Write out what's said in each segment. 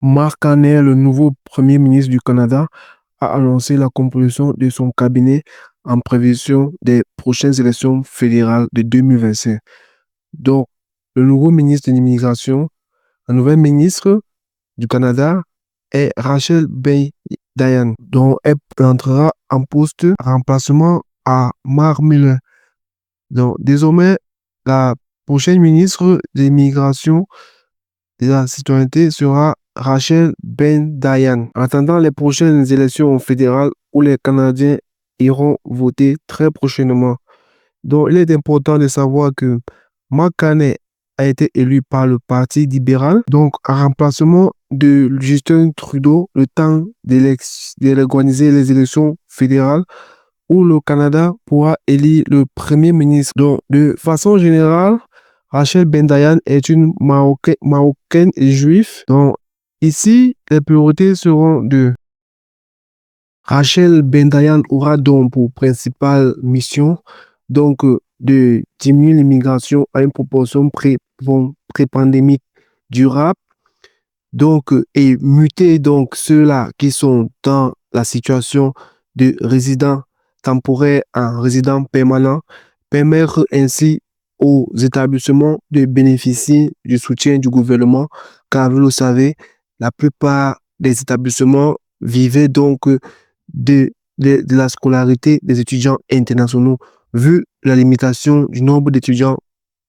Mark Carney, le nouveau Premier ministre du Canada, a annoncé la composition de son cabinet en prévision des prochaines élections fédérales de 2025. Donc, le nouveau ministre de l'Immigration, la nouvelle ministre du Canada est Rachel Bay Dayan, dont elle entrera en poste en remplacement à Mark Miller. Donc, désormais, la prochaine ministre de l'Immigration de la citoyenneté sera Rachel Ben Dayan. En attendant les prochaines élections fédérales où les Canadiens iront voter très prochainement. Donc, il est important de savoir que Mark Carney a été élu par le Parti libéral, donc en remplacement de Justin Trudeau, le temps d'organiser les élections fédérales où le Canada pourra élire le premier ministre. Donc, de façon générale, Rachel Ben Dayan est une Marocaine et juive. Donc, ici, les priorités seront de Rachel Ben Dayan aura donc pour principale mission de diminuer l'immigration à une proportion pré-pandémique durable et muter donc ceux-là qui sont dans la situation de résident temporaire en résident permanent, permettre ainsi aux établissements de bénéficier du soutien du gouvernement, car vous le savez, la plupart des établissements vivaient de la scolarité des étudiants internationaux. Vu la limitation du nombre d'étudiants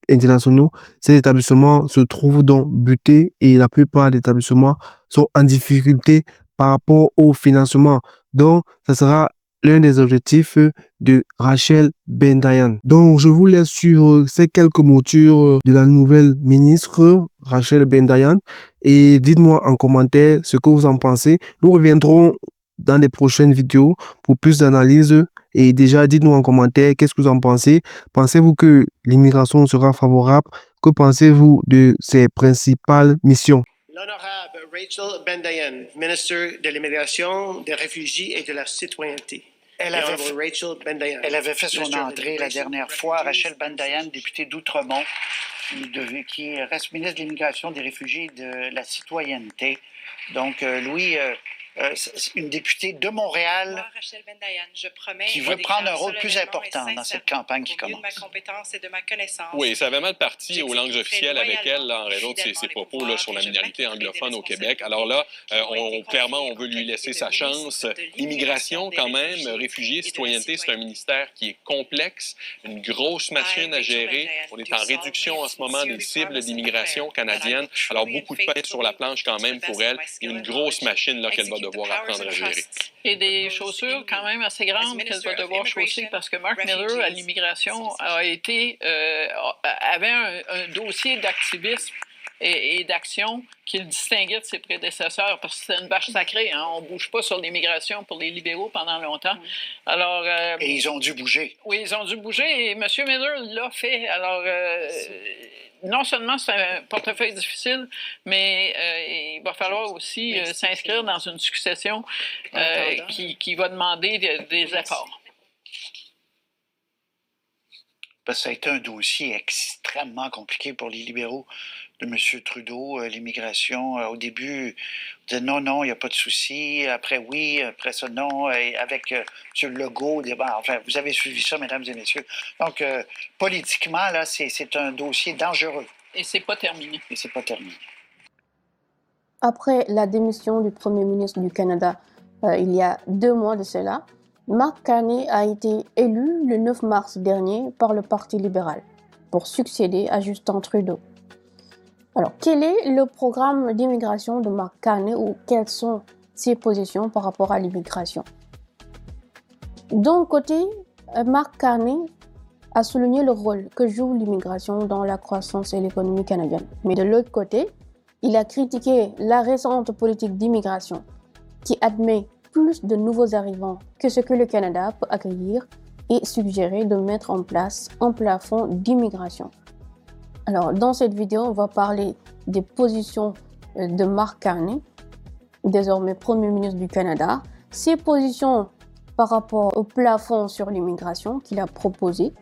internationaux, ces établissements se trouvent donc butés et la plupart des établissements sont en difficulté par rapport au financement. Donc, ce sera l'un des objectifs de Rachel Ben Dayan. Donc, je vous laisse sur ces quelques moutures de la nouvelle ministre Rachel Ben Dayan et dites-moi en commentaire ce que vous en pensez. Nous reviendrons dans les prochaines vidéos pour plus d'analyse. Et déjà, dites-nous en commentaire qu'est-ce que vous en pensez. Pensez-vous que l'immigration sera favorable? Que pensez-vous de ses principales missions? L'honorable Rachel Ben Dayan, ministre de l'Immigration, des Réfugiés et de la Citoyenneté. Elle avait fait son entrée la dernière fois. Rachel Ben Dayan, députée d'Outremont, qui reste ministre de l'Immigration, des Réfugiés et de la Citoyenneté. Donc, Louis, une députée de Montréal. Moi, Rachel Ben Dayan, je promets qui veut prendre un rôle plus important dans cette campagne qui commence. De ma compétence et de ma connaissance. Oui, ça avait mal parti aux langues officielles avec elle là, en raison de ses propos là, sur la minorité anglophone au Québec. Alors là, clairement, on veut lui laisser sa chance. Immigration, quand même, réfugiés, citoyenneté, c'est un ministère qui est complexe, une grosse machine à gérer. On est en réduction en ce moment des cibles d'immigration canadienne. Alors, beaucoup de pain sur la planche quand même pour elle. Il y a une grosse machine là, qu'elle va devoir apprendre à gérer. Et des chaussures quand même assez grandes qu'elle va devoir chausser parce que Mark Miller à l'immigration avait un dossier d'activisme et d'action qui le distinguait de ses prédécesseurs parce que c'était une vache sacrée. Hein? On ne bouge pas sur l'immigration pour les libéraux pendant longtemps. Alors, et ils ont dû bouger. Oui, ils ont dû bouger et M. Miller l'a fait. Alors, non seulement c'est un portefeuille difficile, mais il va falloir aussi s'inscrire dans une succession qui va demander des efforts. Parce que ça a été un dossier extrêmement compliqué pour les libéraux de M. Trudeau, l'immigration. Au début, on disait non, il n'y a pas de souci. Après, oui. Après ça, non. Et avec M. Legault, enfin, vous avez suivi ça, mesdames et messieurs. Donc, politiquement, là, c'est un dossier dangereux. Et c'est pas terminé. Et c'est pas terminé. Après la démission du Premier ministre du Canada, il y a 2 mois de cela, Mark Carney a été élu le 9 mars dernier par le Parti libéral pour succéder à Justin Trudeau. Alors, quel est le programme d'immigration de Mark Carney ou quelles sont ses positions par rapport à l'immigration? D'un côté, Mark Carney a souligné le rôle que joue l'immigration dans la croissance et l'économie canadienne. Mais de l'autre côté, il a critiqué la récente politique d'immigration qui admet plus de nouveaux arrivants que ce que le Canada peut accueillir et suggéré de mettre en place un plafond d'immigration. Alors, dans cette vidéo, on va parler des positions de Mark Carney, désormais Premier ministre du Canada, ses positions par rapport au plafond sur l'immigration qu'il a proposé,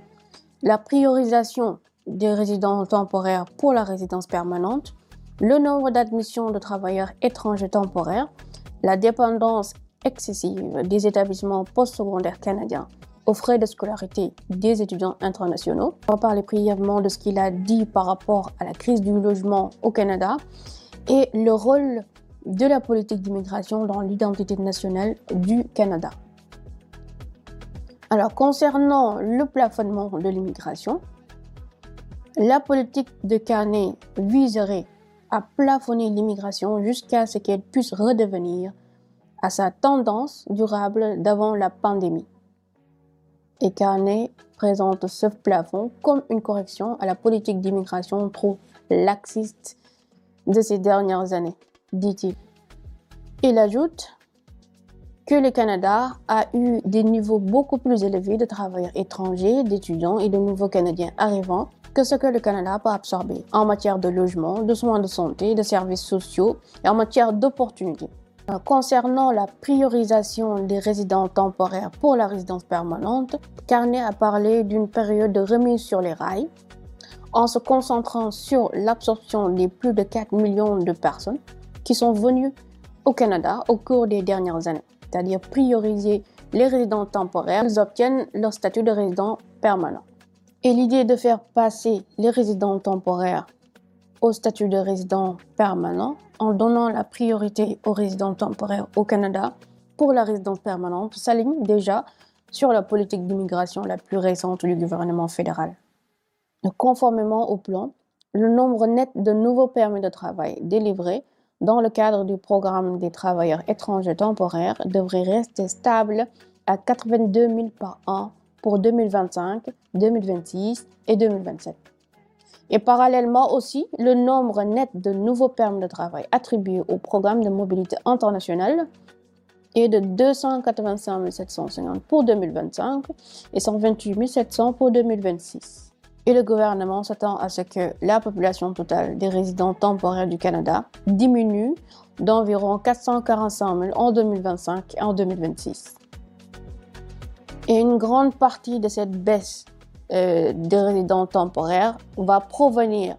la priorisation des résidents temporaires pour la résidence permanente le nombre d'admissions de travailleurs étrangers temporaires, la dépendance excessive des établissements postsecondaires canadiens aux frais de scolarité des étudiants internationaux. On va parler brièvement de ce qu'il a dit par rapport à la crise du logement au Canada et le rôle de la politique d'immigration dans l'identité nationale du Canada. Alors, concernant le plafonnement de l'immigration, la politique de Carney viserait à plafonner l'immigration jusqu'à ce qu'elle puisse redevenir à sa tendance durable d'avant la pandémie. Et Carney présente ce plafond comme une correction à la politique d'immigration trop laxiste de ces dernières années, dit-il. Il ajoute que le Canada a eu des niveaux beaucoup plus élevés de travailleurs étrangers, d'étudiants et de nouveaux Canadiens arrivants que ce que le Canada peut absorber en matière de logement, de soins de santé, de services sociaux et en matière d'opportunités. Concernant la priorisation des résidents temporaires pour la résidence permanente, Carney a parlé d'une période de remise sur les rails en se concentrant sur l'absorption des plus de 4 millions de personnes qui sont venues au Canada au cours des dernières années, c'est-à-dire prioriser les résidents temporaires, ils obtiennent leur statut de résident permanent. Et l'idée de faire passer les résidents temporaires au statut de résident permanent en donnant la priorité aux résidents temporaires au Canada pour la résidence permanente s'aligne déjà sur la politique d'immigration la plus récente du gouvernement fédéral. Conformément au plan, le nombre net de nouveaux permis de travail délivrés dans le cadre du programme des travailleurs étrangers temporaires devrait rester stable à 82 000 par an pour 2025, 2026 et 2027. Et parallèlement aussi, le nombre net de nouveaux permis de travail attribués au programme de mobilité internationale est de 285 750 pour 2025 et 128 700 pour 2026. Et le gouvernement s'attend à ce que la population totale des résidents temporaires du Canada diminue d'environ 445 000 en 2025 et en 2026. Et une grande partie de cette baisse des résidents temporaires va provenir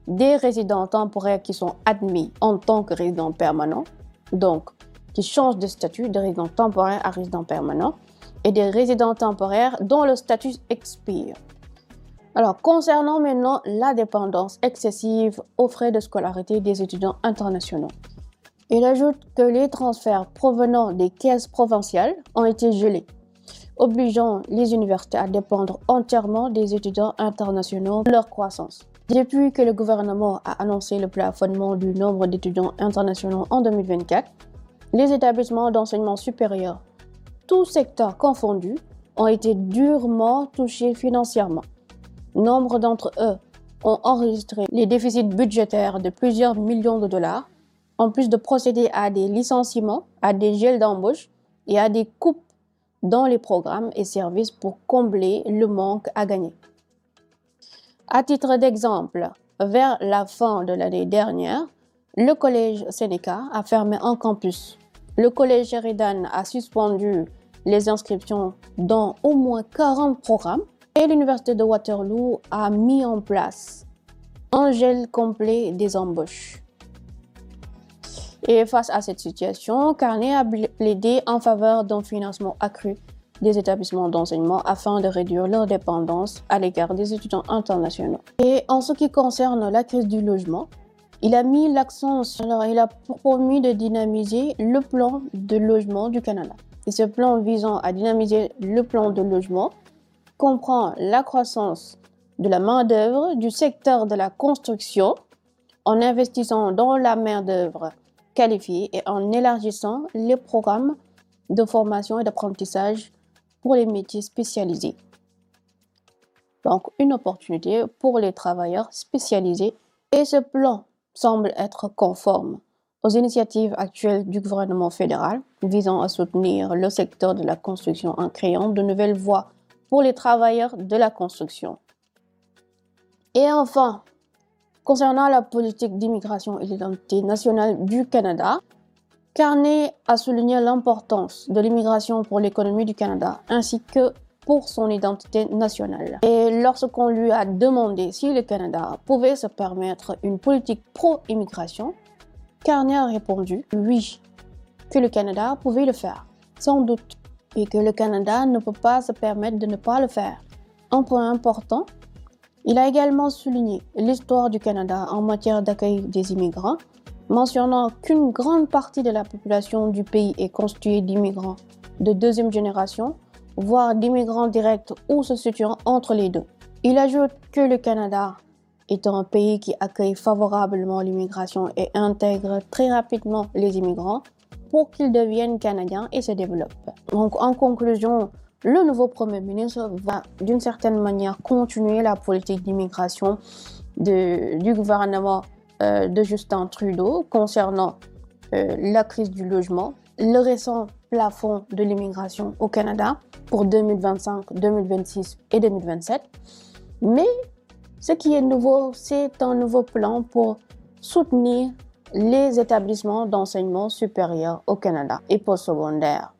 des résidents temporaires qui sont admis en tant que résidents permanents, donc qui changent de statut de résident temporaire à résident permanent, et des résidents temporaires dont le statut expire. Alors, concernant maintenant la dépendance excessive aux frais de scolarité des étudiants internationaux, il ajoute que les transferts provenant des caisses provinciales ont été gelés, obligeant les universités à dépendre entièrement des étudiants internationaux pour leur croissance. Depuis que le gouvernement a annoncé le plafonnement du nombre d'étudiants internationaux en 2024, les établissements d'enseignement supérieur, tous secteurs confondus, ont été durement touchés financièrement. Nombre d'entre eux ont enregistré les déficits budgétaires de plusieurs millions de dollars, en plus de procéder à des licenciements, à des gels d'embauche et à des coupes dans les programmes et services pour combler le manque à gagner. À titre d'exemple, vers la fin de l'année dernière, le collège Seneca a fermé un campus. Le collège Sheridan a suspendu les inscriptions dans au moins 40 programmes et l'université de Waterloo a mis en place un gel complet des embauches. Et face à cette situation, Carney a plaidé en faveur d'un financement accru des établissements d'enseignement afin de réduire leur dépendance à l'égard des étudiants internationaux. Et en ce qui concerne la crise du logement, il a mis l'accent sur, il a promis de dynamiser le plan de logement du Canada. Et ce plan visant à dynamiser le plan de logement comprend la croissance de la main-d'œuvre du secteur de la construction en investissant dans la main-d'œuvre qualifiée et en élargissant les programmes de formation et d'apprentissage pour les métiers spécialisés. Donc, une opportunité pour les travailleurs spécialisés. Et ce plan semble être conforme aux initiatives actuelles du gouvernement fédéral visant à soutenir le secteur de la construction en créant de nouvelles voies pour les travailleurs de la construction. Et enfin, concernant la politique d'immigration et l'identité nationale du Canada, Carney a souligné l'importance de l'immigration pour l'économie du Canada ainsi que pour son identité nationale. Et lorsqu'on lui a demandé si le Canada pouvait se permettre une politique pro-immigration, Carney a répondu oui, que le Canada pouvait le faire, sans doute, et que le Canada ne peut pas se permettre de ne pas le faire. Un point important, il a également souligné l'histoire du Canada en matière d'accueil des immigrants, mentionnant qu'une grande partie de la population du pays est constituée d'immigrants de deuxième génération, voire d'immigrants directs ou se situant entre les deux. Il ajoute que le Canada est un pays qui accueille favorablement l'immigration et intègre très rapidement les immigrants pour qu'ils deviennent canadiens et se développent. Donc, en conclusion, le nouveau Premier ministre va d'une certaine manière continuer la politique d'immigration du gouvernement de Justin Trudeau concernant la crise du logement, le récent plafond de l'immigration au Canada pour 2025, 2026 et 2027. Mais ce qui est nouveau, c'est un nouveau plan pour soutenir les établissements d'enseignement supérieur au Canada et postsecondaire.